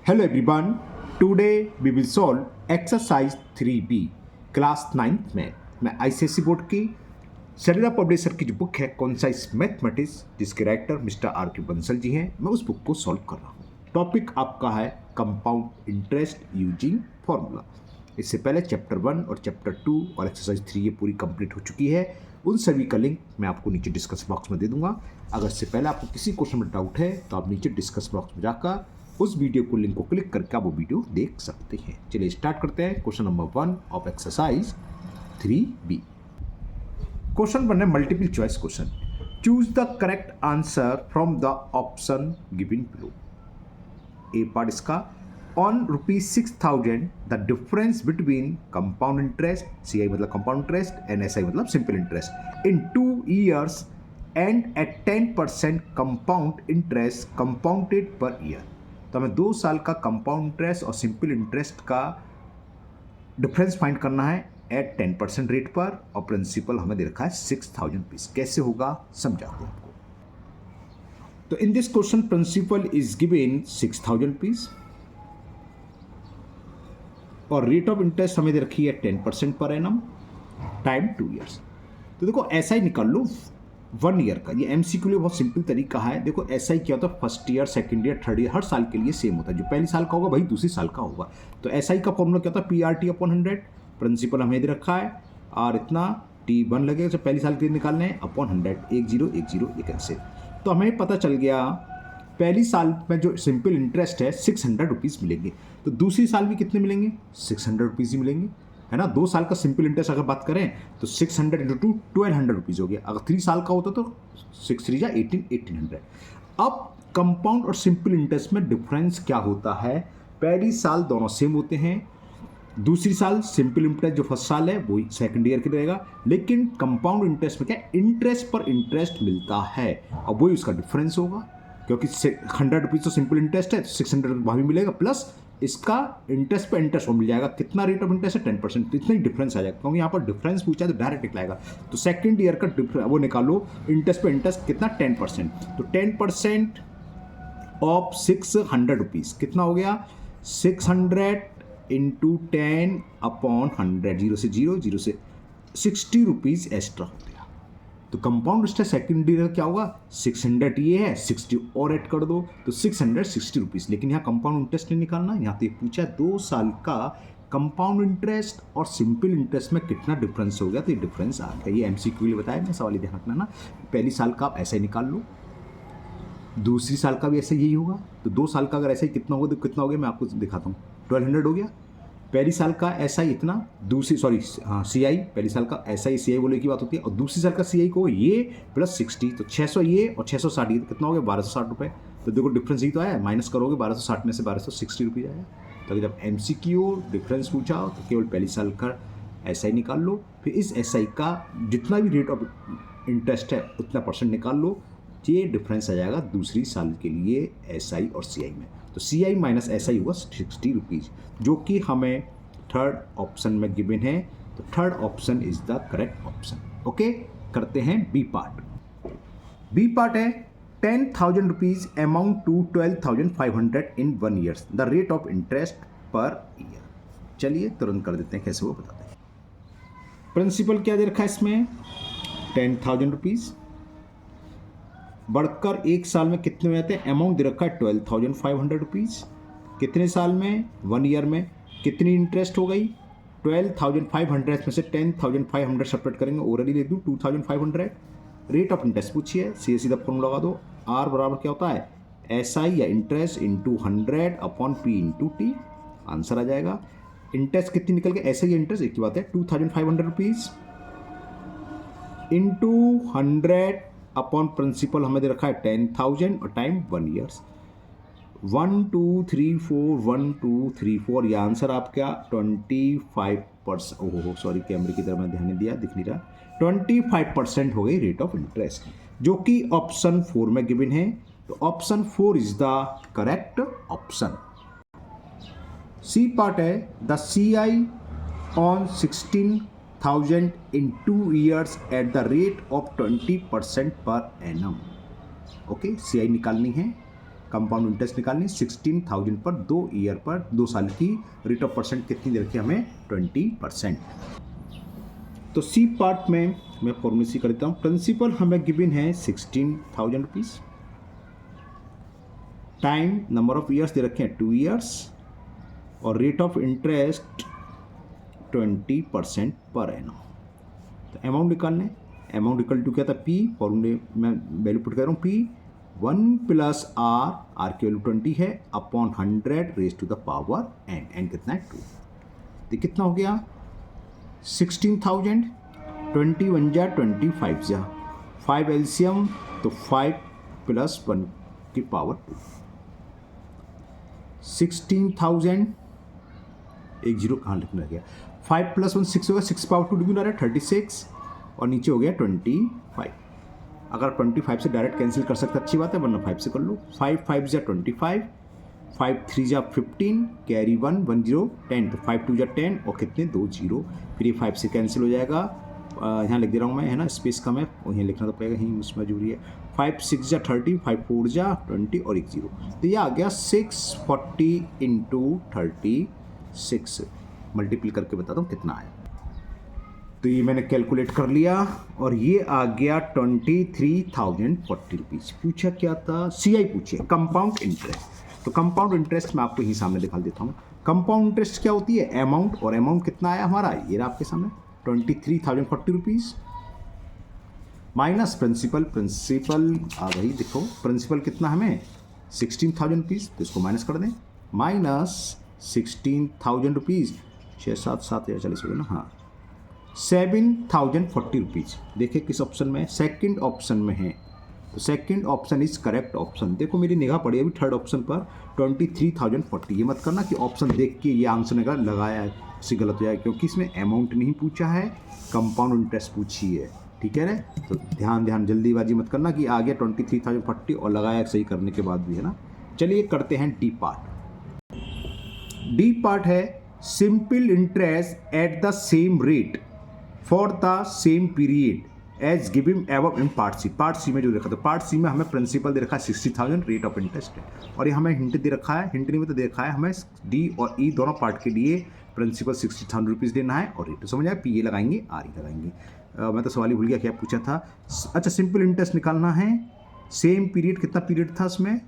Hello everyone, today we will solve exercise 3B class 9th में मैं ICSE board की सरेरा publisher की जो बुक है कॉन्साइज मैथमेटिक्स जिसके राइटर मिस्टर आर के बंसल जी हैं, मैं उस बुक को सॉल्व कर रहा हूँ। टॉपिक आपका है कंपाउंड इंटरेस्ट यूजिंग फॉर्मूला। इससे पहले चैप्टर 1 और चैप्टर 2 और एक्सरसाइज 3 ये पूरी कंप्लीट हो चुकी है। उन सभी का लिंक मैं आपको नीचे डिस्कस बॉक्स में दे दूंगा। अगर इससे पहले आपको किसी क्वेश्चन में डाउट है तो आप नीचे डिस्कस बॉक्स में जाकर उस वीडियो को लिंक को क्लिक करके आप वो वीडियो देख सकते हैं। चलिए स्टार्ट करते हैं। Question number 1 of exercise 3B। Question 1 है multiple choice question. Choose the correct answer from the option given below. A part इसका on ₹6,000 the difference between compound interest, CI मतलब कंपाउंड इंटरेस्ट एंड SI मतलब simple interest in 2 years and at 10% compound interest compounded per year. तो हमें 2 साल का compound interest और simple interest का difference find करना है एट 10% रेट पर, और प्रिंसिपल हमें दे रखा है ₹6,000। कैसे होगा समझाते हैं आपको। तो in this question principal is given ₹6,000 और रेट ऑफ इंटरेस्ट हमें दे रखी है 10% पर एनम, टाइम 2 years। तो देखो ऐसा ही निकाल लो 1 year का। ये MCQ के लिए बहुत सिंपल तरीका है। देखो SI क्या होता है, first year, second year, third year, हर साल के लिए सेम होता है। जो पहली साल का होगा वही दूसरी साल का होगा। तो SI का फॉर्मूला क्या होता है, PRT/100। प्रिंसिपल हमें दे रखा है और इतना T1 लगेगा जो पहली साल के लिए निकालने हैं अपॉन 100, 10 ये कैंसिल। तो हमें पता चल गया पहली साल में जो सिंपल इंटरेस्ट है ₹600 मिलेंगे, तो दूसरी साल में कितने मिलेंगे, ₹600 ही मिलेंगे, है ना। 2 साल का सिंपल इंटरेस्ट अगर बात करें तो 600 × 2 ₹1,200 हो गया। अगर 3 साल का होता तो 6 3 1800। अब कंपाउंड और सिंपल इंटरेस्ट में डिफरेंस क्या होता है, पहली साल दोनों सेम होते हैं, दूसरी साल सिंपल इंटरेस्ट जो फर्स्ट साल है वही सेकंड ईयर के रहेगा, लेकिन कंपाउंड इंटरेस्ट में क्या इंटरेस्ट पर इंटरेस्ट मिलता है और वही उसका डिफरेंस होगा, क्योंकि ₹100 तो सिंपल इंटरेस्ट है, 600 वहाँ भी मिलेगा, प्लस इसका इंटरेस्ट पे इंटरेस्ट मिल जाएगा। कितना रेट ऑफ इंटरेस्ट है, 10%। तो इतना ही डिफरेंस आ जाएगा, क्योंकि यहाँ पर डिफरेंस पूछा है तो डायरेक्ट निकलाएगा। तो सेकंड ईयर का वो निकालो, इंटरेस्ट पे इंटरेस्ट कितना, 10%। तो 10% ऑफ ₹600 कितना हो गया, 600 × 10/100, 0 से 0, 0 से ₹60 एक्स्ट्रा हो गया। तो कंपाउंड इंटरेस्ट सेकंड ईयर क्या होगा, 600 ये है, 60 और ऐड कर दो तो ₹660। लेकिन यहाँ कंपाउंड इंटरेस्ट नहीं निकालना, यहाँ तो ये पूछा है 2 साल का कंपाउंड इंटरेस्ट और सिंपल इंटरेस्ट में कितना डिफरेंस हो गया, तो ये डिफरेंस आ गया। ये MCQ के लिए बताया मैं, सवाल ध्यान रखना ना। पहली साल का आप ऐसे ही निकाल लो, दूसरी साल का भी ऐसे यही होगा। तो 2 साल का अगर ऐसे ही कितना होगा तो कितना हो गया मैं आपको दिखाता हूँ, 1200 हो गया। पहली साल का SI इतना, दूसरी CI, पहली साल का SI CI बोले की बात होती है, और दूसरी साल का CI को ये प्लस 60, तो 600 ये और 660 ये, तो कितना हो गया, ₹1,260। तो देखो डिफरेंस ही तो आया, माइनस करोगे 1260 में से ₹1,260 आया। तो जब MCQ डिफरेंस पूछा तो केवल पहली साल का SI निकाल लो, फिर इस SI का जितना भी रेट ऑफ इंटरेस्ट है उतना परसेंट निकाल लो, ये डिफरेंस आ जाएगा दूसरी साल के लिए SI और CI में। तो CI माइनस SI हुआ ₹60, जो कि हमें थर्ड ऑप्शन में गिवन है। तो third option is the correct option. Okay, करते हैं बी पार्ट। बी पार्ट है ₹10,000 amount to 12,500 in 1 year, the rate of interest per year. चलिए तुरंत कर देते हैं, कैसे वो बताते हैं। प्रिंसिपल क्या दे रखा है इसमें, ₹10,000 बढ़कर 1 साल में कितने में आते हैं, अमाउंट दे रखा है ₹12,500। कितने साल में, 1 year में। कितनी इंटरेस्ट हो गई, 12,500 में से 10,500 सेपरेट करेंगे, ओरली ले दूँ 2,500। रेट ऑफ इंटरेस्ट पूछिए, सीधा फॉर्मूला लगा दो। R बराबर क्या होता है, SI या interest into 100/P into T, answer आ जाएगा। इंटरेस्ट कितनी निकल गई, SI या इंटरेस्ट एक ही बात है, ₹2,500 इंटू 100 प्रिंसिपल हमें दे रखा है 10,000 और टाइम 1 year। 1 2 3 4 1 2 3 4, ये आंसर आपका 25%। ओहो सॉरी, कैमरे की तरफ मैं ध्यान नहीं दिया, दिख नहीं रहा। 25% हो गई रेट ऑफ इंटरेस्ट, जो कि ऑप्शन 4 में गिवन है। तो option 4 is the correct option. C part है the CI on 16,000 in 2 years at the rate of 20% per annum. Okay, CI निकालनी है। कंपाउंड इंटरेस्ट निकालनी 16,000 पर 2 ईयर पर 2 साल की रेट ऑफ परसेंट कितनी दे रखी है हमें 20%। तो सी पार्ट में मैं फॉर्मूला सी कर देता हूँ। प्रिंसिपल हमें गिवन है 16,000 rupees, time number of years they रखे हैं 2 ईयर्स और rate of interest 20% per annum. तो अमाउंट निकालने, अमाउंट इक्वल टू क्या था पी, फॉर्मूले में वैल्यू पुट कर रहा हूँ पी 1 प्लस आर की वैल्यू 20 है upon 100 raise to the power N कितना है 2। तो कितना हो गया 16,000, 21 जा 25 जा 5 एलसीएम तो 5 प्लस 1 की पावर 2 16,000 एक जीरो कहाँ लिखना गया 5 प्लस 1 6 होगा 6 पावर 2 डिग्री आ रहा है 36 और नीचे हो गया 25। अगर 25 से डायरेक्ट कैंसिल कर सकते अच्छी बात है वरना 5 से कर लो। 5 5 जा 25, 5 3 जा 15, कैरी 1 1 0 10 तो 5 2 जा 10 और कितने 2 0, फिर ये 5 से कैंसिल हो जाएगा। यहाँ लिख दे रहा हूँ मैं है ना, स्पेस कम है और यहाँ लिखना तो पड़ेगा, यहीं उसमें जरूरी है। 5 6 जा 30, 5 4 जा 20 और 1 0 तो ये आ गया 640 इंटू 36 मल्टीप्लाई करके बताता हूँ कितना आया। तो ये मैंने कैलकुलेट कर लिया और ये आ गया 23,040 रुपीज़। पूछा क्या था, सीआई पूछे कंपाउंड इंटरेस्ट। तो कंपाउंड इंटरेस्ट मैं आपको यहीं सामने दिखा देता हूँ। कंपाउंड इंटरेस्ट क्या होती है, अमाउंट, और अमाउंट कितना आया हमारा ये रहा आपके सामने 23,040 रुपीज़ माइनस प्रिंसिपल, प्रिंसिपल आ गई देखो, प्रिंसिपल कितना हमें 16,000 रुपीज़, तो इसको माइनस कर दें, माइनस 16,000 रुपीज़ 6 7 7,040 हो गया ना, हाँ 7,040 रुपीज़। देखिए किस ऑप्शन में है, सेकंड ऑप्शन में है, तो second option is correct option. देखो मेरी निगाह पड़ी अभी थर्ड ऑप्शन पर 23,040। ये मत करना कि ऑप्शन देख के ये आंसर निकाल लगाया है उससे गलत हो जाएगा, क्योंकि इसमें अमाउंट नहीं पूछा है, कंपाउंड इंटरेस्ट पूछी है, ठीक है ना। तो ध्यान जल्दीबाजी मत करना कि आ गया 23,040 और लगाया सही करने के बाद भी, है ना। चलिए करते हैं डी पार्ट। डी पार्ट है simple interest at the same rate for the same period as given above in part C. Part C में जो देखा, तो पार्ट सी में हमें प्रिंसिपल दे रखा है 60,000, रेट ऑफ इंटरेस्ट है, और ये हमें हिंट दे रखा है, हिंट नहीं में तो दे रखा है हमें डी और ई दोनों पार्ट के लिए प्रिंसिपल 60,000 रुपीज़ देना है और रेट तो समझ आया, पी ए लगाएंगे आर ई लगाएंगे। मैं तो सवाल ही भूल गया क्या पूछा था। अच्छा सिंपल इंटरेस्ट निकालना है, सेम पीरियड, कितना पीरियड था उसमें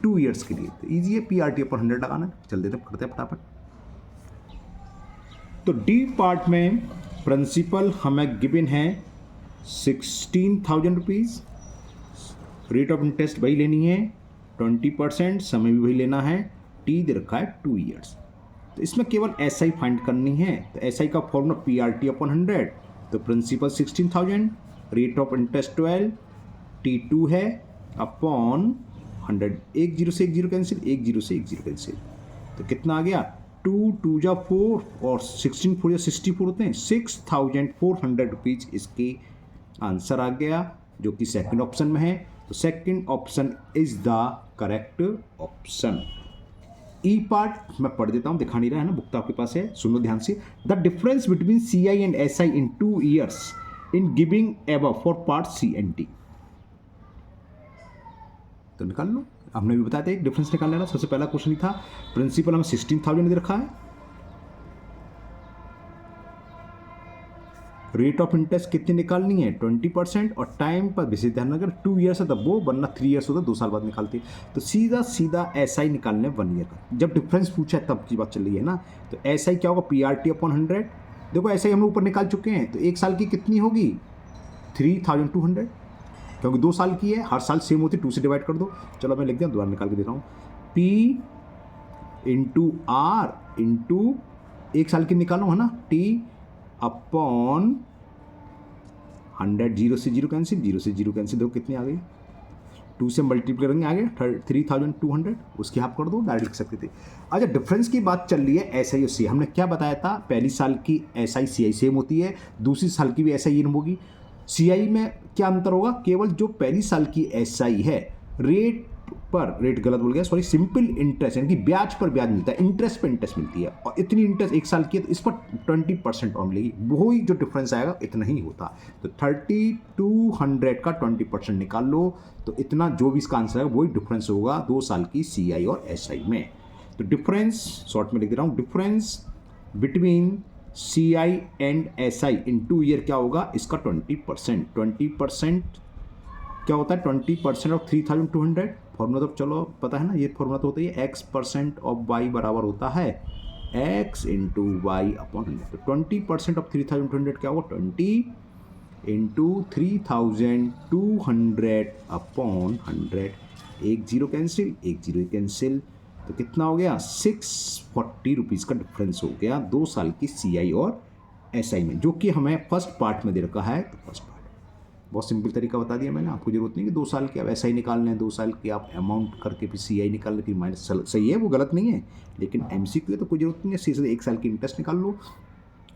2 ईयर्स के लिए, तो ईजी है पी आर टी अपन 100 लगाना। चल देते करते हैं फटाफट। तो डी पार्ट में प्रिंसिपल हमें गिवन है 16,000 रुपीज़, रेट ऑफ इंटरेस्ट वही लेनी है 20%, समय भी वही लेना है, टी दे रखा है 2 ईयर्स। तो इसमें केवल एस आई फाइंड करनी है, तो एस आई का formula P R T upon 100, तो principal 16,000, rate of interest 12, T 2 है अपॉन 100, 1 0 से 1 0 कैंसिल, 1 0 से 1 0 कैंसिल, तो कितना आ गया 2 2 जा 4 और 16 4 जा 64 होते हैं, 6,400 रुपीज़ इसकी आंसर आ गया, जो कि सेकंड ऑप्शन में है। तो second option is the correct option. E part मैं पढ़ देता हूँ, दिखा नहीं रहा है ना, बुक तो आपके पास है, सुनो ध्यान से। The difference between C I and S I in 2 years in giving above for part C and D. तो निकाल लो, हमने भी बताया था एक डिफरेंस निकाल लेना। सबसे पहला क्वेश्चन ही था, प्रिंसिपल हमें 16,000 दे रखा है, रेट ऑफ इंटरेस्ट कितनी निकालनी है 20%, और टाइम पर विशेष ध्यान अगर 2 ईयर्स है तब वो, वरना 3 ईयर्स होता 2 साल बाद निकालती। तो सीधा एस आई निकालने 1 ईयर का, जब डिफरेंस पूछा है तब की बात चल रही है ना। तो एस आई क्या होगा पी आर टी अपॉन 100, देखो एस आई हम लोग ऊपर निकाल चुके हैं, तो 1 साल की कितनी होगी 3,200, क्योंकि 2 साल की है, हर साल सेम होती, 2 से डिवाइड कर दो। चलो मैं लिख दिया, दोबारा निकाल के देता हूँ, पी इंटू आर इंटू 1 साल की निकालो है ना, टी अपॉन 100, 0 से 0 कैंसिल, 0 से 0 कैंसिल, देखो कितनी आ गई, 2 से मल्टीप्लाई करेंगे आ गया 3,200, उसकी हाफ कर दो, डायरेक्ट लिख सकते थे। अच्छा डिफरेंस की बात चल रही है एस आई और सी, हमने क्या बताया था, पहली साल की S I C I same होती है, दूसरी साल की भी एस आई होगी। सी आई में क्या अंतर होगा, केवल जो पहली साल की एस आई है रेट पर रेट गलत बोल गया, सॉरी, सिंपल इंटरेस्ट यानी कि ब्याज पर ब्याज मिलता है, इंटरेस्ट पे इंटरेस्ट मिलती है, और इतनी इंटरेस्ट 1 साल की है तो इस पर 20% और मिलेगी, वही जो डिफरेंस आएगा इतना ही होता। तो 30 to 100 का 20% निकाल लो, तो इतना जो भी इसका आंसर है वही डिफरेंस होगा 2 साल की CI और SI में। तो डिफरेंस शॉर्ट में लिख दे रहा हूँ, difference between CI and SI in 2 year क्या होगा, इसका 20%। 20% क्या होता है, 20% ऑफ 3200, फॉर्मूला तो चलो पता है ना, ये फॉर्मूला तो होता है x% ऑफ y बराबर होता है x इंटू वाई अपॉन 100। तो 20% ऑफ 3200 क्या होगा, 20 इंटू 3200 अपॉन 100, एक जीरो कैंसिल, एक जीरो कैंसिल, तो कितना हो गया, 640 रुपीज़ का डिफरेंस हो गया 2 साल की CI और SI में, जो कि हमें फर्स्ट पार्ट में दे रखा है। तो फर्स्ट पार्ट बहुत सिंपल तरीका बता दिया मैंने, आपको जरूरत नहीं कि 2 साल के आप SI निकालने हैं, 2 साल के आप अमाउंट करके फिर CI निकाल फिर माइनस, सही है वो गलत नहीं है, लेकिन MCQ है तो कोई जरूरत नहीं है, सीधे 1 साल की इंटरेस्ट निकाल लो,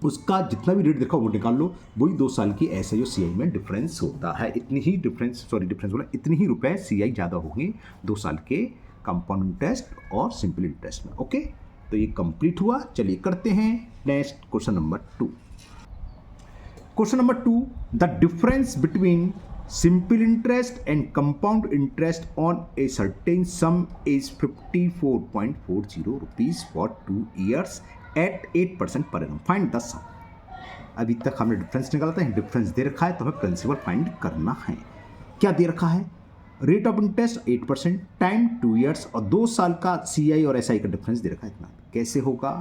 उसका जितना भी रेट देखा वो निकाल लो, वही 2 साल की SI और CI में डिफरेंस होता है। इतनी ही डिफरेंस, सॉरी डिफरेंस बोला, इतनी ही रुपए CI ज़्यादा होंगे 2 साल के कंपाउंड इंटरेस्ट और सिंपल इंटरेस्ट में। ओके, तो ये कंप्लीट हुआ। चलिए करते हैं next question number 2। Question number 2, the difference between simple interest and compound interest on a certain sum is 54.40 rupees for 2 years at 8% per annum, find the सम। अभी तक हमने डिफरेंस निकाला था, डिफरेंस दे रखा है तो हमें प्रिंसिपल फाइंड करना है। क्या दे रखा है, rate of interest 8%, time 2 years और 2 साल का CI और SI का डिफरेंस दे रखा है इतना। कैसे होगा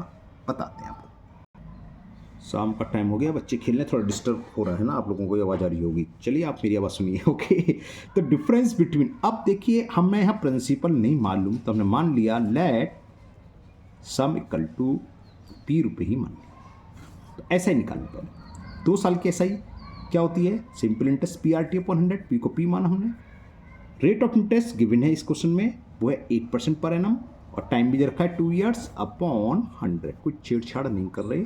बताते हैं आपको। शाम का टाइम हो गया, बच्चे खेलने, थोड़ा डिस्टर्ब हो रहा है ना, आप लोगों को आवाज़ आ रही होगी। चलिए आप मेरी आवाज़ सुनिए। ओके, तो डिफरेंस बिटवीन, अब देखिए हमें यहाँ प्रिंसिपल नहीं मालूम तो हमने मान लिया let sum equal to P रुपये ही मान लिया। तो SI निकालने पहले 2 साल की SI क्या होती है, simple interest PRT upon 100, P को P माना हमने। रेट ऑफ इंटरेस्ट गिवन है इस क्वेश्चन में, वो है 8% पर एनम, और टाइम भी दे रखा है 2 ईयर्स अपॉन 100, कुछ छेड़छाड़ नहीं कर रहे,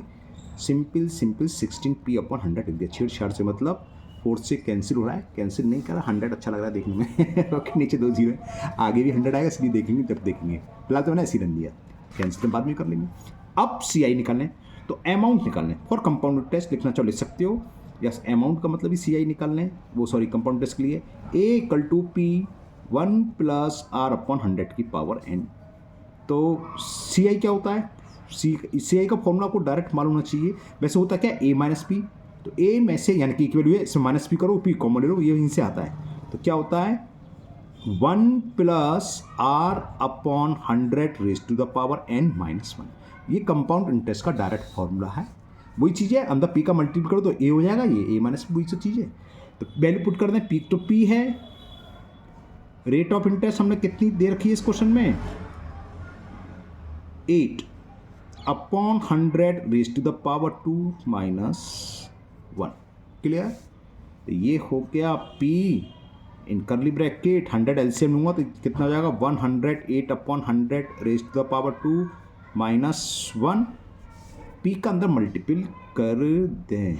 सिंपल 16P अपॉन 100 लिख दिया। छेड़छाड़ से मतलब 4 से कैंसिल हो रहा है, कैंसिल नहीं कर रहा, 100 अच्छा लग रहा है देखने में। ओके, नीचे 2 जीरो है, आगे भी 100 आएगा, इसलिए देखेंगे जब देखेंगे, फिलहाल तो मैंने ऐसे ही रन दिया, कैंसिल बाद में कर लेंगे। अब CI निकालने, तो अमाउंट निकालने फॉर कंपाउंड इंटरेस्ट लिखना चाहो लिख सकते हो, यस अमाउंट का मतलब ही CI निकालने, वो सॉरी कंपाउंड इंटरेस्ट के लिए A equal to P 1 plus R upon 100 की पावर n। तो CI क्या होता है, CI का फॉर्मूला को डायरेक्ट मालूम होना चाहिए। वैसे होता क्या, A माइनस पी, तो A में से यानी कि इक्वल है, इसमें माइनस पी करो, P कॉमन ले लो, ये इनसे आता है। तो क्या होता है 1 plus R upon 100 raise to the power n minus 1। ये कंपाउंड इंटरेस्ट का डायरेक्ट फॉर्मूला है, वही चीज़ है। अंदर P का मल्टीपल करो तो A हो जाएगा, ये A माइनस वही सब चीज़ है। तो वैल्यू पुट कर दें, P तो P है, रेट ऑफ इंटरेस्ट हमने कितनी दे रखी है इस क्वेश्चन में, 8 upon 100 raise to the power 2 minus 1। Clear, तो ये हो गया P इन करली ब्रैकेट 100 LCM लूँगा तो कितना हो जाएगा 108 upon 100 raise to the power 2 minus 1। P का अंदर मल्टीपल कर दें,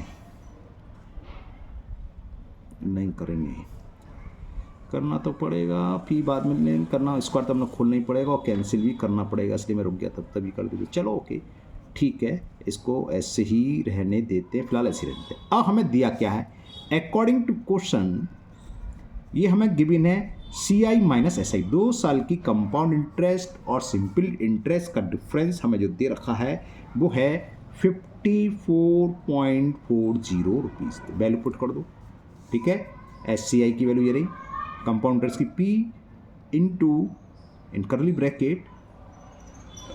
नहीं करेंगे, करना तो पड़ेगा, P बाद में नहीं करना, स्क्वायर तो अपना खोलना ही पड़ेगा और कैंसिल भी करना पड़ेगा, इसलिए मैं रुक गया तब तभी कर दीजिए। चलो ओके ठीक है, इसको ऐसे ही रहने देते हैं, फिलहाल ऐसे ही रहने देते हैं। अब हमें दिया क्या है, अकॉर्डिंग टू क्वेश्चन ये हमें गिवन है CI माइनस SI, 2 साल की कंपाउंड इंटरेस्ट और सिंपल इंटरेस्ट का डिफरेंस हमें जो दे रखा है वो है 54.40 रुपीज़। तो वैल्यू पुट कर दो, ठीक है, SCI की वैल्यू ये रही, कंपाउंड इंटरेस्ट की P इंटू इन करली ब्रैकेट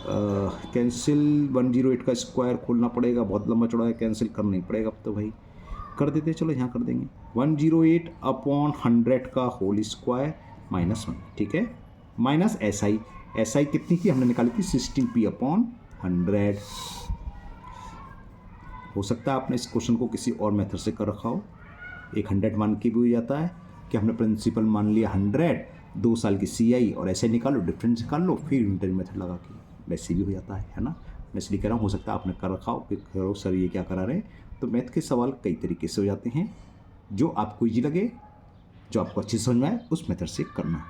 कैंसिल 108 का स्क्वायर खोलना पड़ेगा, बहुत लंबा चौड़ा है, कैंसिल करना ही पड़ेगा। अब तो भाई कर देते, चलो यहाँ कर देंगे 108 अपॉन 100 का होल स्क्वायर माइनस 1, ठीक है, माइनस SI कितनी की हमने निकाली थी 16P अपॉन 100। हो सकता है आपने इस क्वेश्चन को किसी और मेथड से कर रखा हो, एक 100 मान के भी हो जाता है कि हमने प्रिंसिपल मान लिया 100, 2 साल की CI और SI निकालो, डिफरेंस निकाल लो, फिर यूनिटरी मेथड लगा के, वैसे भी हो जाता है ना। मैं इसलिए कह रहा हूँ हो सकता है आपने कर रखा हो, फिर करो सर ये क्या करा रहे हैं। तो मैथ के सवाल कई तरीके से हो जाते हैं, जो आपको ईजी लगे, जो आपको अच्छी समझ में आए उस मेथड से करना।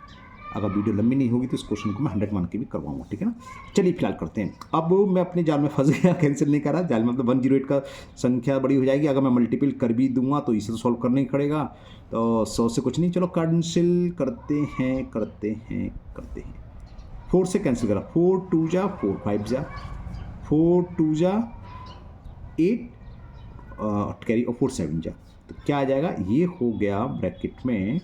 अगर वीडियो लंबी नहीं होगी तो इस क्वेश्चन को मैं 100 मान के भी करवाऊंगा, ठीक है ना। चलिए फिलहाल करते हैं। अब मैं अपने जाल में फंस गया, कैंसिल नहीं करा जाल में, मतलब 108 का संख्या बड़ी हो जाएगी, अगर मैं मल्टीपल कर भी दूंगा तो इसे तो सॉल्व करना ही पड़ेगा, तो 100 से कुछ नहीं, चलो कैंसिल करते हैं 4 से कैंसिल करा, 4 2 जा 4 5 जा 4 2 जा 8 कैरी और 4 7 जा, तो क्या आ जाएगा, ये हो गया ब्रैकेट में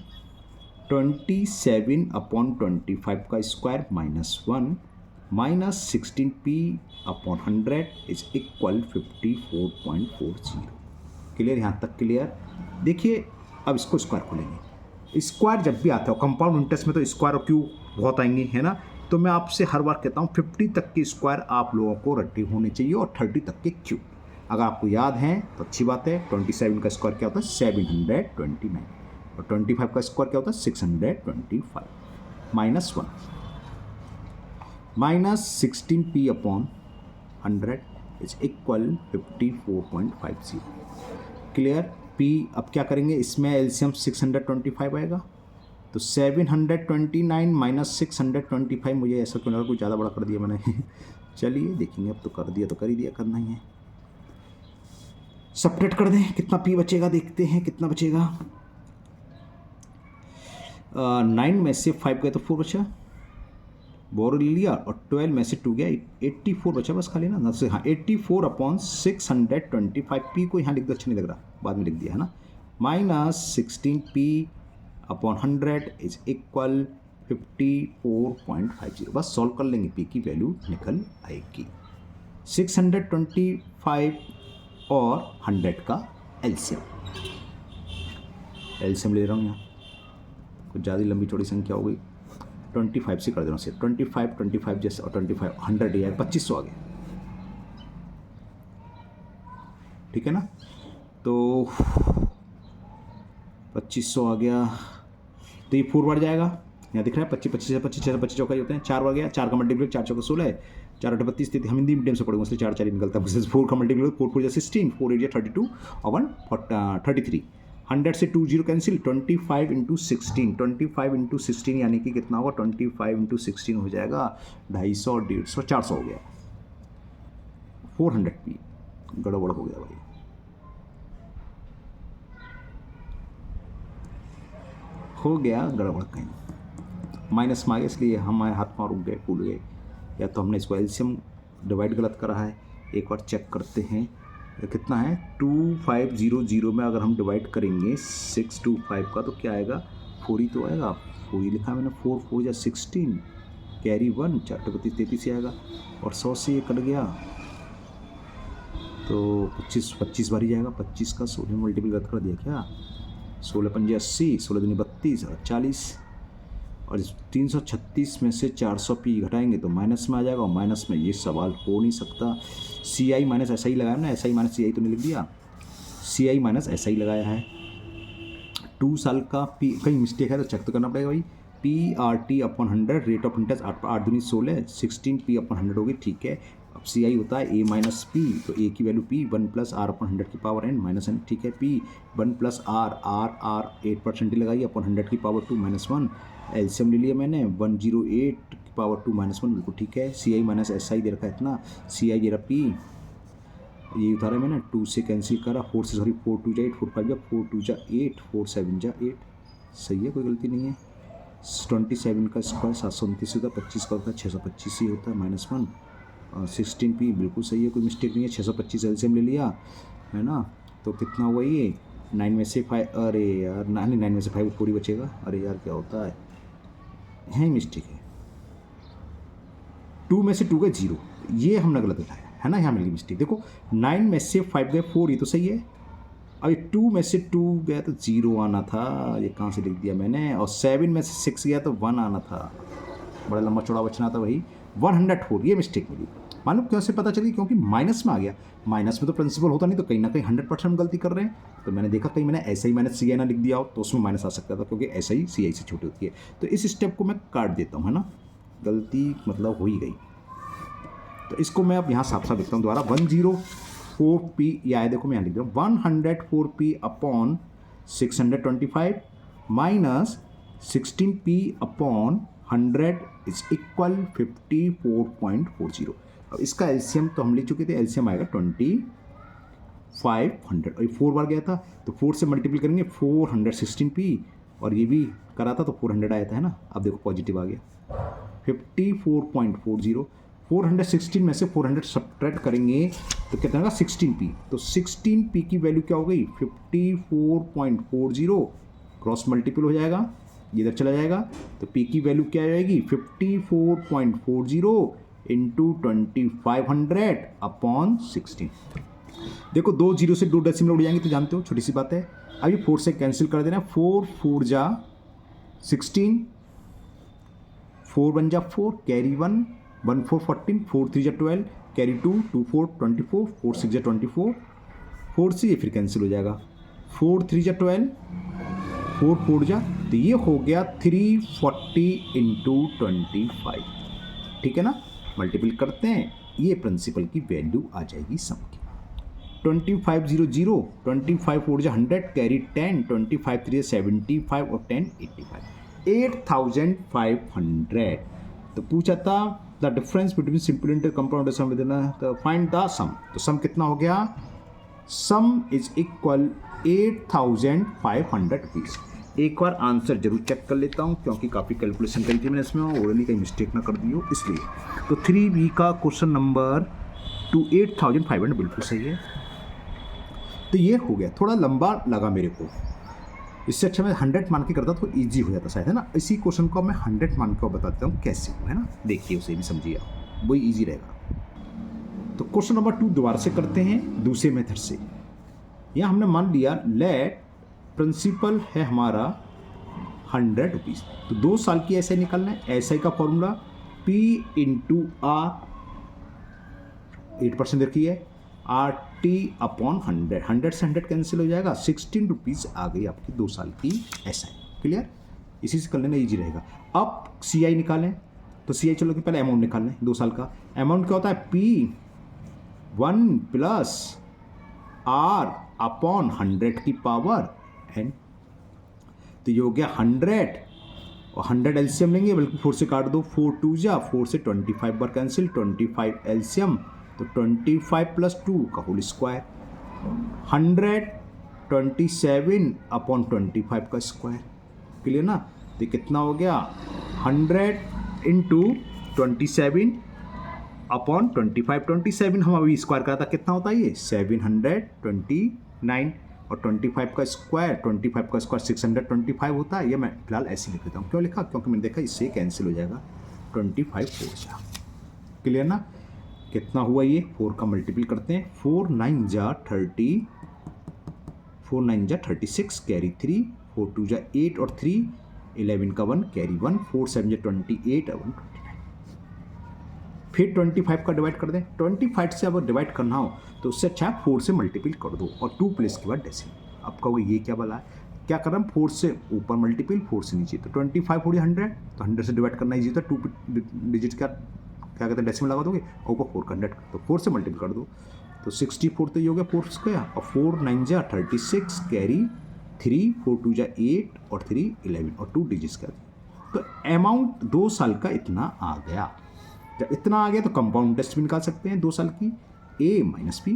27/25 का square -1 minus 16p/100 is equal 54.40। Clear, यहाँ तक क्लियर। देखिए अब इसको स्क्वायर खोलेंगे। स्क्वायर जब भी आता है कंपाउंड इंटरेस्ट में तो स्क्वायर और क्यूब बहुत आएंगे, है ना। तो मैं आपसे हर बार कहता हूँ 50 तक के स्क्वायर आप लोगों को रट्टे होने चाहिए और 30 तक के क्यूब। अगर आपको याद है तो अच्छी बात है। 27 का स्क्वायर क्या होता है 729 और 25 का स्क्वायर क्या होता है 625 -1 minus 16p/100 is equal 54.50। Clear. p अब क्या करेंगे, इसमें एलसीएम 625 आएगा, तो 729 माइनस 625, मुझे ऐसा क्यों लगा कुछ ज़्यादा बड़ा कर दिया मैंने चलिए देखेंगे, अब तो कर दिया तो कर ही दिया, करना ही है। सपरेट कर दें, कितना p बचेगा देखते हैं कितना बचेगा। 9 में से 5 गया तो 4 बचा, बोरो ले लिया, और 12 में से 2 गया 84 बचा बस खाली ना से। हाँ 84/625, p को यहाँ लिख दो, अच्छा नहीं लग रहा बाद में लिख दिया है ना, माइनस 16p/100 इज इक्वल 54.50। बस सॉल्व कर लेंगे, p की वैल्यू निकल आएगी। 625 और 100 का एलसीएम ले रहा हूँ यहाँ, कुछ ज़्यादा लंबी चौड़ी संख्या हो गई, 25 से कर दे रहा हूँ सिर्फ, 25 जैसे, और 25 100 या 2500 आ गया, ठीक है ना। तो 2500 आ गया, तो ये 4 बढ़ जाएगा, यहाँ दिख रहा है 25 25 25 चौका होते हैं, 4 बढ़ गया, 4 का मल्टीप्लाई 4 चौका 16, 4 8 32 33, हम हिंदी मीडियम से पढ़ेंगे इसलिए 4 4 ही निकलता है, 4 का मल्टीप्लाई 4 4 16, 4 8 32 और 1 33। 100 से 2 0 कैंसिल, 25 × 16, 25 × 16 यानी कि कितना होगा, 25 × 16 हो जाएगा 250 और 150 400 हो गया। 400p गड़बड़ हो गया भाई, हो गया गड़बड़ कहीं, माइनस में आ गया, इसलिए हमारे हाथ पाँव रुक गए, फूल गए, या तो हमने इसको एलसीएम डिवाइड गलत करा है। एक बार चेक करते हैं कितना है, 2500 में अगर हम डिवाइड करेंगे 625 का तो क्या आएगा, 4 ही तो आएगा, 4 ही लिखा है मैंने, 4 4 या 16 कैरी 1 4 32 33 आएगा, और 100 से ये कट गया तो 25 बार ही जाएगा, 25 का 16 मल्टीपल गलत कर दिया क्या, 16 पंजे 80, 16 दूनी 32 और 40, और 336 में से 400p घटाएंगे तो माइनस में आ जाएगा, और माइनस में ये सवाल हो नहीं सकता। CI माइनस ऐसा ही लगाया ना, SI माइनस CI तो नहीं लिख दिया, CI माइनस SI लगाया है। 2 साल का p कहीं मिस्टेक है तो चेक तो करना पड़ेगा भाई। PRT/100 रेट ऑफ इंटरेस्ट 8 दूनी 16, 16p/100 होगी, ठीक है। अब CI होता है a माइनस p, तो a की वैल्यू p 1 + r/100 की पावर n माइनस n, ठीक है। p 1 + r 8% ही लगाई अपन 100 की पावर 2 -1, एलसीएम ले लिया मैंने 108 की पावर 2 -1, बिल्कुल ठीक है। CI माइनस SI दे रखा है इतना, CI दे रहा p, ये उतारा मैंने, 2 से कैंसिल करा, 4 से 4 2 जा 8, 4 5 जा 4 2 जा 8, 4 7 जा 8, सही है, कोई गलती नहीं है। 27 का स्क्वायर 729 होता है, 25 का होता है 625 ही होता है, -1, 16p बिल्कुल सही है, कोई मिस्टेक नहीं है। 625 एलसीएम ले लिया है ना, तो कितना हुआ ये, 9 में से 5, अरे यार 9 में से 5 4 ही बचेगा, अरे यार क्या होता है मिस्टेक है, 2 में से 2 गए 0, ये हमने गलत उठाया है ना, यहाँ मिल गई मिस्टेक। देखो 9 में से 5 गए 4, ये तो सही है। अब 2 में से 2 गया तो 0 आना था, ये कहाँ से लिख दिया मैंने, और 7 में से 6 गया तो 1 आना था, बड़ा लंबा चौड़ा बचना था वही 104, ये मिस्टेक मिली। मालूम कैसे पता चली, क्योंकि माइनस में आ गया, माइनस में तो प्रिंसिपल होता नहीं, तो कहीं ना कहीं 100% गलती कर रहे हैं। तो मैंने देखा कहीं मैंने SI माइनस CI ना लिख दिया हो तो उसमें माइनस आ सकता था, क्योंकि SI CI से छोटी होती है। तो इस स्टेप को मैं काट देता हूँ, है ना, गलती मतलब हो ही गई। तो इसको मैं अब यहाँ साफ साफ लिखता हूँ दोबारा, 104p, या है देखो मैं यहाँ लिख रहा हूँ 104p/625 minus 16p/100 100 is equal 54.40। अब इसका एलसीएम तो हम ले चुके थे, एलसीएम आएगा 2500 और ये 4 बार गया था तो 4 से मल्टीपल करेंगे 416p और ये भी करा था तो 400 आया था, है ना। अब देखो पॉजिटिव आ गया 54.40। 416 में से 400 सब्ट्रैक्ट करेंगे तो कितना होगा 16p। तो 16p की वैल्यू क्या हो गई 54.40, क्रॉस मल्टीपल हो जाएगा, ये इधर चला जाएगा तो p की वैल्यू क्या आ जाएगी 54.40 इंटू 2500 अपॉन 16। देखो 2 जीरो से 2 डेसिमल उड़ जाएंगे तो जानते हो छोटी सी बात है। अभी 4 से कैंसिल कर देना, 4 4 जा 16, 4 1 जा 4, कैरी 1 1 4 14, 4 3 जा 12, कैरी 2 2 4 24, 4 6 जा 24, 4 से ये फिर कैंसिल हो जाएगा, 4 3 जा 12, 4 4 जा, तो ये हो गया 340 इंटू 25। ठीक है ना, मल्टीपल करते हैं, ये प्रिंसिपल की वैल्यू आ जाएगी सम की 2500, 25 4 जा 100, कैरी 10, 25 3 जा 75 और 10 85, 8500। तो पूछा था the difference between simple interest compound sum with in find the sum. तो सम कितना हो गया, सम इज इक्वल 8500 रुपीज़। एक बार आंसर जरूर चेक कर लेता हूँ क्योंकि काफ़ी कैलकुलेशन करी थी मैंने इसमें, ओरली कहीं मिस्टेक ना कर दी हो इसलिए। तो 3B का क्वेश्चन नंबर 8500 बिल्कुल सही है। तो ये हो गया, थोड़ा लंबा लगा मेरे को, इससे अच्छा मैं 100 मान के करता तो ईजी हो जाता शायद, है ना। इसी क्वेश्चन को मैं 100 मान के बता देता हूँ कैसे, है ना, देखिए उसे भी समझिए आप, वही ईजी रहेगा। तो क्वेश्चन नंबर 2 दोबारा से करते हैं दूसरे मेथड से। यहाँ हमने मान लिया लेट प्रिंसिपल है हमारा 100 रुपीज़, तो 2 साल की एसआई निकालना है। एसआई का फॉर्मूला P इंटू आर, 8% रखी है, RT अपॉन 100, 100 से 100 कैंसिल हो जाएगा, 16 रुपीज़ आ गई आपकी 2 साल की एसआई। क्लियर, इसी से कर लेना ईजी रहेगा। अब CI निकालें, तो CI चलो कि पहले अमाउंट निकाल लें। 2 साल का अमाउंट क्या होता है P1 प्लस R अपॉन 100 की पावर n। तो ये हो गया 100 और 100 एलसीएम लेंगे, बल्कि 4 से काट दो, 4 2 जा 4 से 25 बार कैंसिल, 25 एलसीएम तो 25 प्लस 2 का होल स्क्वायर, 127 अपॉन 25 का स्क्वायर। क्लियर ना, तो कितना हो गया 100 इंटू 27 अपॉन 25, 27 हम अभी स्क्वायर करा था, कितना होता है ये 729 और 25 का स्क्वायर 625 होता है। ये मैं फिलहाल ऐसे लिख देता हूँ, क्यों लिखा, क्योंकि मैंने देखा इससे कैंसिल हो जाएगा, 25 4 जा। क्लियर ना, कितना हुआ ये 4 का मल्टीपल करते हैं, 4 9 जा 30, 4 9 जा 36, कैरी 3, 4 2 जा 8 और 3 11 का 1, कैरी 1, 4 7 जा 28 और 1 29। फिर 25 का डिवाइड कर दें, 25 से अगर डिवाइड करना हो तो उससे अच्छा 4 से मल्टीपल कर दो और 2 प्लेस के बाद डेसिमल। अब कहोगे ये क्या वाला है, क्या कर रहा हूँ 4 से ऊपर मल्टीपल 4 से नीचे, तो 25 हो 100, तो 100 से डिवाइड करना ईजी होता है, 2 डिजिट का क्या कहते हैं डेसिमल लगा दोगे, ऊपर 4 का 100 तो 4 से मल्टीपल कर दो, तो 64 तो ये हो गया 4 स्क्वायर और 4 9 जा 36, कैरी 3, 4 2 जा 8 और 3 11 और 2 डिजिट्स का। तो अमाउंट 2 साल का इतना आ गया। जब इतना आ गया तो कंपाउंड टेस्ट भी निकाल सकते हैं 2 साल की, A माइनस P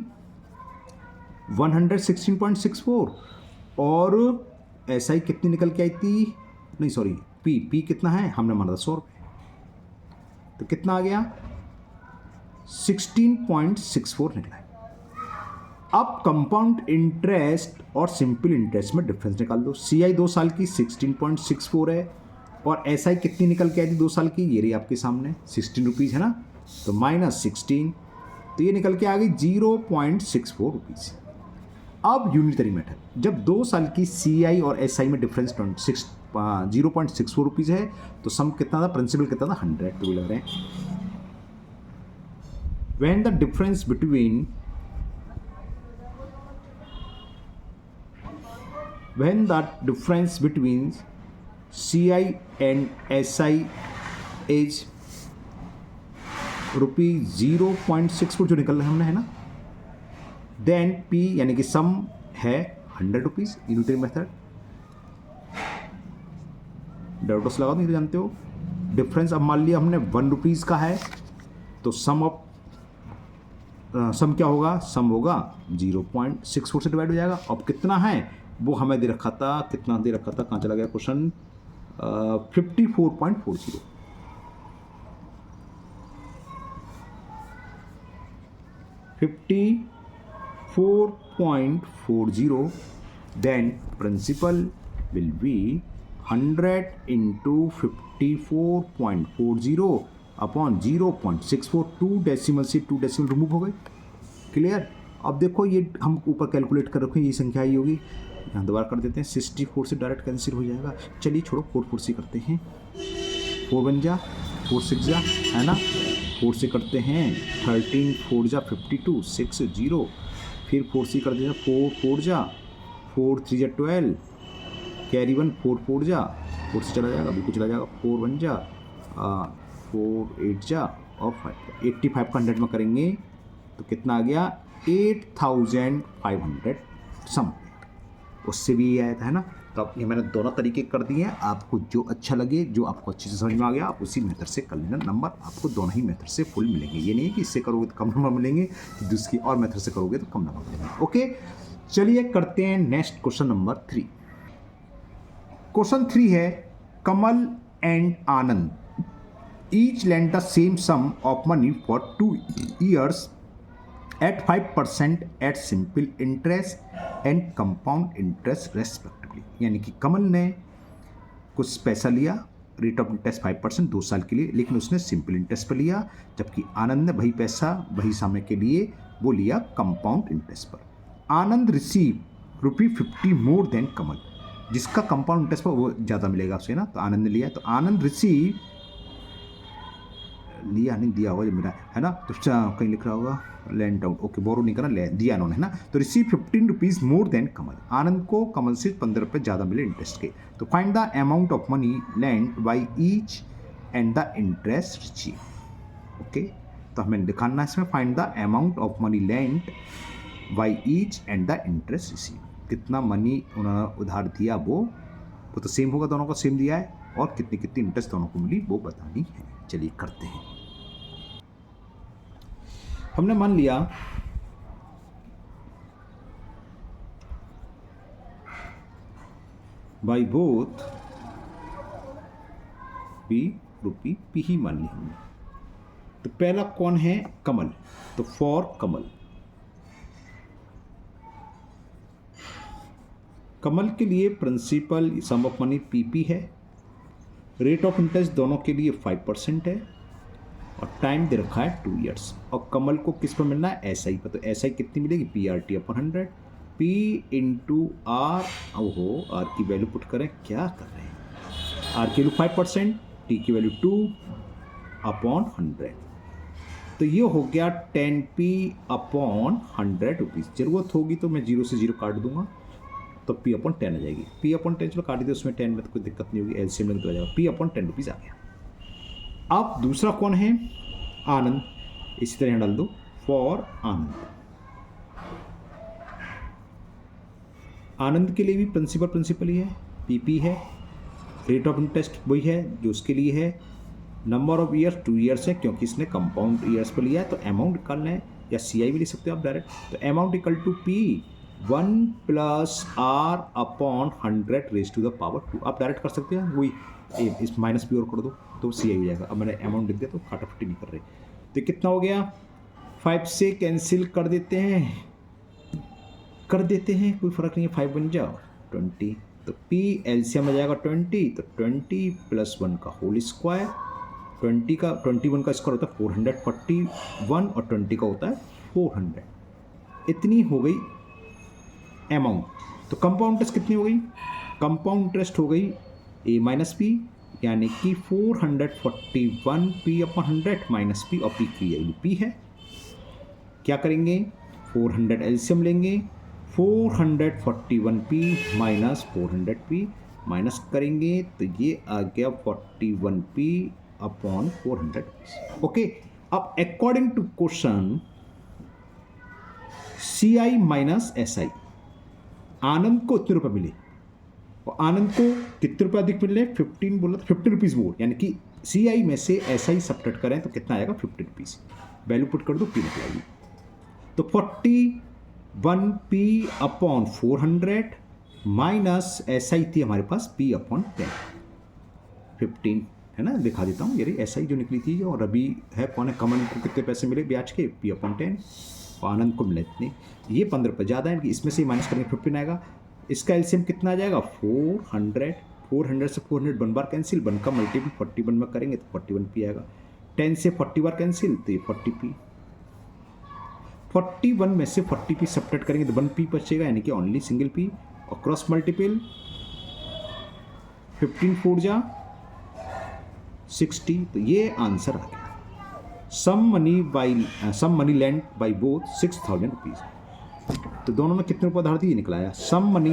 116.64 और SI कितनी निकल के आई थी, नहीं सॉरी P कितना है, हमने माना था 100 रुपये, तो कितना आ गया 16.64 निकला है। अब कंपाउंड इंटरेस्ट और सिंपल इंटरेस्ट में डिफरेंस निकाल दो। CI 2 साल की 16.64 है और SI कितनी निकल के आई थी 2 साल की, ये रही आपके सामने 16 रुपीज़ है ना, तो माइनस 16, तो ये निकल के आ गई 0.64 रुपीज़। अब यूनिटरी मेथड, जब 2 साल की CI और SI में डिफरेंस 0.64 रुपीज़ है तो सम कितना था, प्रिंसिपल कितना था 100, तो लग रहे हैं when the difference between CI and SI is ₹0.64 जो निकल रहा है हमने, है ना, देन P यानी कि सम है 100 रुपीज़। यूनिटरी मेथड डॉट्स लगा दो, ये तो जानते हो, डिफरेंस अब मान लिया हमने 1 रुपीज़ का है, तो सम क्या होगा, सम होगा 0.64 से डिवाइड हो जाएगा। अब कितना है वो हमें दे रखा था, कितना दे रखा था, कहाँ चला गया question, 54.40 54.40, then principal will be 100 into 54.40 upon 0.64, 2 decimal से 2 डेसिमल रिमूव हो गए। क्लियर। अब देखो ये हम ऊपर कैलकुलेट कर रखे हैं, ये संख्या ही होगी, यहाँ दोबारा कर देते हैं, 64 से डायरेक्ट कैंसिल हो जाएगा। चलिए छोड़ो, 4 से करते हैं, 4 बन जा, 4 6 जा, है ना, 4 से करते हैं, 13 4 जा 52, 6 0, फिर 4 से कर देना, 4 4 जा, 4 3 जा 12, कैरी 1, 4 4 जा, 4 से चला जाएगा, बिल्कुल चला जाएगा, 4 1 जा, 4 8 जा और 5, 85 का 100 में करेंगे तो कितना आ गया, 8500 सम, उससे भी ये आया था, है ना। तो अब ये मैंने दोनों तरीके कर दिए हैं, आपको जो अच्छा लगे, जो आपको अच्छे से समझ में आ गया, आप उसी मेथड से कर लेना। नंबर आपको दोनों ही मेथड से फुल मिलेंगे, ये नहीं कि इससे करोगे तो कम नंबर मिलेंगे, दूसरी और मेथड से करोगे तो कम नंबर मिलेंगे। ओके, चलिए करते हैं नेक्स्ट क्वेश्चन नंबर 3। क्वेश्चन 3 है, Kamal and Anand each lent the same sum of money for 2 years at 5% at simple interest and compound interest respectively। यानी कि कमल ने कुछ पैसा लिया, रेट ऑफ इंटरेस्ट 5% 2 साल के लिए, लेकिन उसने सिंपल इंटरेस्ट पर लिया, जबकि आनंद ने वही पैसा वही समय के लिए वो लिया कंपाउंड इंटरेस्ट पर। आनंद रिसीव ₹50 मोर देन कमल, जिसका कंपाउंड इंटरेस्ट पर वो ज़्यादा मिलेगा उसे ना, तो आनंद ने लिया, तो आनंद रिसीव लिया नहीं दिया होगा जो मेरा, है ना, तो कहीं लिख रहा होगा लेंट आउट, ओके, बोरो नहीं करना, ले दिया इन्होंने, है ना। तो रिसीव 15 रुपीज़ मोर देन कमल, आनंद को कमल से 15 रुपये ज़्यादा मिले इंटरेस्ट के। तो find the amount of money lent by each and the interest receive. Okay, तो हमें दिखाना है इसमें, find the amount of money lent by each and the interest receive, कितना मनी उन्होंने उधार दिया, वो तो सेम होगा, दोनों को सेम दिया है, और कितनी कितनी इंटरेस्ट दोनों को मिली वो बतानी है। चलिए करते हैं। हमने मान लिया by both P rupee P ही मान ली हमने। तो पहला कौन है, कमल, तो फॉर कमल, कमल के लिए principal sum of money P P है, रेट ऑफ इंटरेस्ट दोनों के लिए 5% है, और टाइम दे रखा है 2 इयर्स। और कमल को किस पर मिलना है, SI पर, तो SI कितनी मिलेगी, PRT/100, P इंटू आर, ओहो आर की वैल्यू पुट करें, क्या कर रहे हैं, आर की वैल्यू 5%, T की वैल्यू 2/100, तो ये हो गया 10P/100 रुपीज़। ज़रूरत होगी तो मैं 0 से 0 काट दूंगा, तो P/10 आ जाएगी, P/10 चलो काट दे, उसमें 10 में तो कोई दिक्कत नहीं होगी, LCM में तो आ जाएगा, P/10 रुपीज़ आ गया। अब दूसरा कौन है, आनंद, इसी तरह डाल दो, फॉर आनंद, आनंद के लिए भी प्रिंसिपल ही है, पीपी है, रेट ऑफ इंटरेस्ट वही है जो उसके लिए है, नंबर ऑफ ईयर्स 2 इयर्स है क्योंकि इसने कंपाउंड ईयर्स पर लिया है, तो अमाउंट निकालना है, या CI भी ले सकते हो आप डायरेक्ट, तो amount equal to P1 + R/100 raise to the power 2, आप डायरेक्ट कर सकते हैं, वही इस माइनस P और कर दो तो CI हो जाएगा। अब मैंने अमाउंट लिख दिया तो काटाफटी नहीं कर रहे, तो कितना हो गया, 5 से कैंसिल कर देते हैं, कोई फ़र्क नहीं है, 5 बन जाओ 20, तो P LCM आ जाएगा 20, तो 20 + 1 का होल स्क्वायर, 21 का स्क्वायर होता है 441, और 20 का होता है 400, इतनी हो गई अमाउंट। तो कंपाउंड इंटरेस्ट कितनी हो गई, कंपाउंड इंटरेस्ट हो गई A - P, यानी कि 441 P/100 माइनस P, और P की वैल्यू P है। क्या करेंगे, 400 LCM लेंगे, 441P माइनस 400P माइनस करेंगे तो ये आ गया 41P/400। ओके, अब according to question CI minus SI, Anand को इतने रुपये मिले और आनंद को कितने रुपये अधिक मिल रहे हैं, 15 बोला, 50 रुपीज़ मोर, यानी कि CI में से SI सब्ट्रैक्ट करें तो कितना आएगा 50 रुपीज़, वैल्यू पुट कर दो, P निकलेगी। तो 41P अपॉन 400 माइनस SI थी हमारे पास P अपॉन 10, 15 है ना, दिखा देता हूँ। ये SI जो निकली थी, और अभी है कौन है, कमल को कितने पैसे मिले ब्याज के, P अपॉन 10, और आनंद को मिले इतने। ये 15 रुपये ज़्यादा है, इसमें से माइनस करेंगे 15 आएगा। इसका एलसीएम कितना आ जाएगा 400, 400 से 400 1 बार कैंसिल, 1 का मल्टीपल 41 में करेंगे तो 41P आएगा। 10 से 40 बार कैंसिल तो ये 40P, 41 में से 40P सब्ट्रैक्ट करेंगे तो 1P बचेगा, यानी कि ओनली सिंगल P, और क्रॉस मल्टीपल 15 4 जा 60, तो ये आंसर आ गया। Sum money lend by both 6000 rupees. तो दोनों में कितने रुपये उधार दिए निकलाया, sum money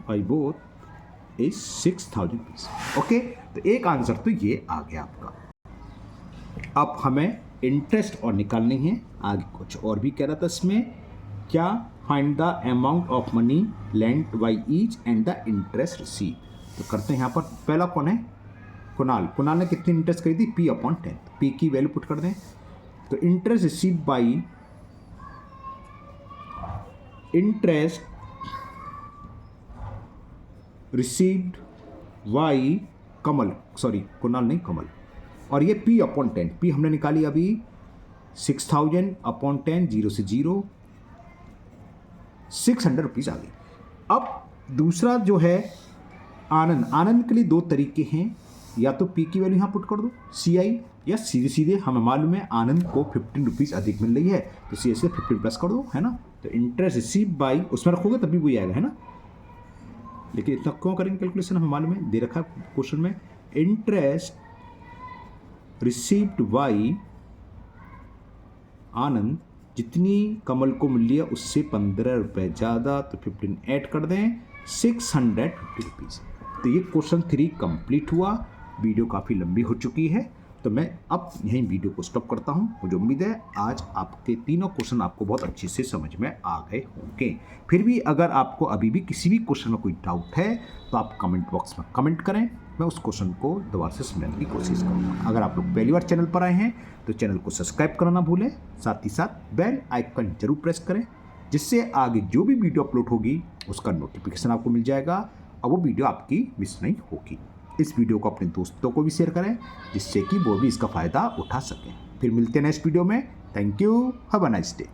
by both is 6000 rupees. Okay, तो एक आंसर तो ये आ गया आपका। अब हमें इंटरेस्ट और निकालनी है, आगे कुछ और भी कह रहा था इसमें, क्या, find the amount of money lent by each and the interest receive. तो करते हैं यहाँ पर, पहला कौन है, कुणाल ने कितनी इंटरेस्ट करी थी, P अपॉन 10, P की वैल्यू पुट कर दें। तो interest receive by, interest received by Kamal, sorry Kunal नहीं कमल, और ये P अपॉन 10, P हमने निकाली अभी 6000 अपॉन 10, 0 से 0, 600 रुपीज़ आ गई। अब दूसरा जो है आनंद के लिए दो तरीके हैं, या तो P की वैल्यू यहाँ पुट कर दो CI, या सीधे सीधे हमें मालूम है आनंद को 15 रुपीज़ अधिक मिल रही है तो CI से 15 प्लस कर दो, है ना। तो इंटरेस्ट रिसीव बाई उसमें रखोगे तभी वही आएगा, है ना। लेकिन इतना क्यों करेंगे कैलकुलेशन, हमें मालूम है, दे रखा है क्वेश्चन में, इंटरेस्ट रिसीव्ड बाई आनंद, जितनी कमल को मिल लिया उससे 15 रुपये ज़्यादा, तो 15 ऐड कर दें, 650 रुपीज़। तो ये क्वेश्चन 3 कंप्लीट हुआ। वीडियो काफ़ी लंबी हो चुकी है, तो मैं अब यहीं वीडियो को स्टॉप करता हूं। मुझे उम्मीद है आज आपके तीनों क्वेश्चन आपको बहुत अच्छे से समझ में आ गए होंगे। फिर भी अगर आपको अभी भी किसी भी क्वेश्चन में कोई डाउट है तो आप कमेंट बॉक्स में कमेंट करें, मैं उस क्वेश्चन को दोबारा से समझने की कोशिश करूँगा। अगर आप लोग पहली बार चैनल पर आए हैं तो चैनल को सब्सक्राइब करना ना भूलें, साथ ही साथ बेल आइकन जरूर प्रेस करें, जिससे आगे जो भी वीडियो अपलोड होगी उसका नोटिफिकेशन आपको मिल जाएगा और वो वीडियो आपकी मिस नहीं होगी। इस वीडियो को अपने दोस्तों को भी शेयर करें, जिससे कि वो भी इसका फ़ायदा उठा सकें। फिर मिलते हैं नेक्स्ट वीडियो में। Thank you, have a nice day.